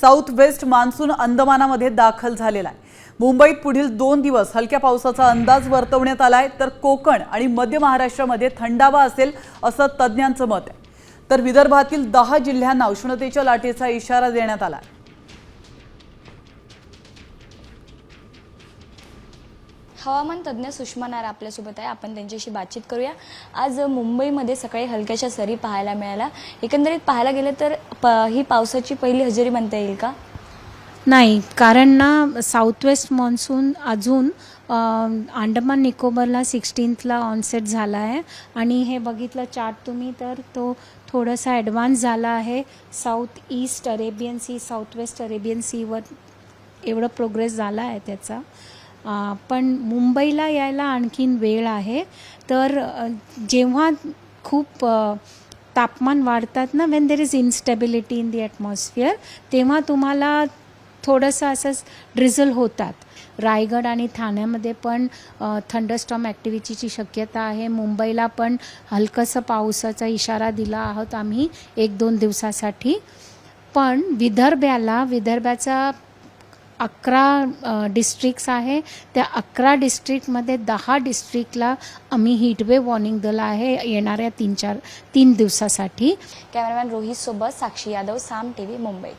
South west monsoon अंदमानामध्ये दाखल झालेला आहे। मुंबईत पुढील 2 दिवस हलक्या पावसाचा अंदाज वर्तवण्यात आलाय, तर कोकण आणि मध्य महाराष्ट्रामध्ये थंडावा असेल असं तज्ज्ञांचं मत आहे। तर विदर्भातील 10 जिल्ह्यांना उष्णतेच्या लाटेचा इशारा देण्यात आला। हवामान तज्ञ सुषमा नायर आपल्यासोबत आहे, आपण त्यांच्याशी बातचीत करूया। आज मुंबईमध्ये सकाळी हलक्याशा सरी पाहायला मिळाल्या। एकंदरीत पाहायला गेलं तर ही पावसाची पहिली हजेरी म्हणता येईल का? नाही, कारण ना साऊथ वेस्ट मान्सून अजून अंडमान निकोबारला 16th ऑनसेट झाला आहे आणि हे बघितलं चार्ट तुम्ही तर तो थोडासा ॲडव्हान्स झाला आहे। South east Arabian sea, south west Arabian सीवर एवढं प्रोग्रेस झाला आहे त्याचा। पण मुंबईला यायला आणखीन वेळ आहे। तर जेव्हा खूप तापमान वाढतात ना, when there is instability in the atmosphere, तेव्हा तुम्हाला थोडंसं असंच ड्रिझल होतात। रायगड आणि ठाण्यामध्ये पण थंडरस्टॉर्म ॲक्टिव्हिटीची शक्यता आहे। मुंबईला पण हलकंसं पावसाचा इशारा दिला आहोत आम्ही 1-2 दिवसासाठी। पण विदर्भाचा 11 डिस्ट्रिक्ट्स आहे, त्या 11 डिस्ट्रिक्टमध्ये 10 डिस्ट्रिक्टला आम्ही हीटवेव्ह वॉर्निंग दिलं आहे येणाऱ्या 3 दिवसासाठी। कॅमेरामॅन रोहित सोबत साक्षी यादव, साम टीव्ही, मुंबई।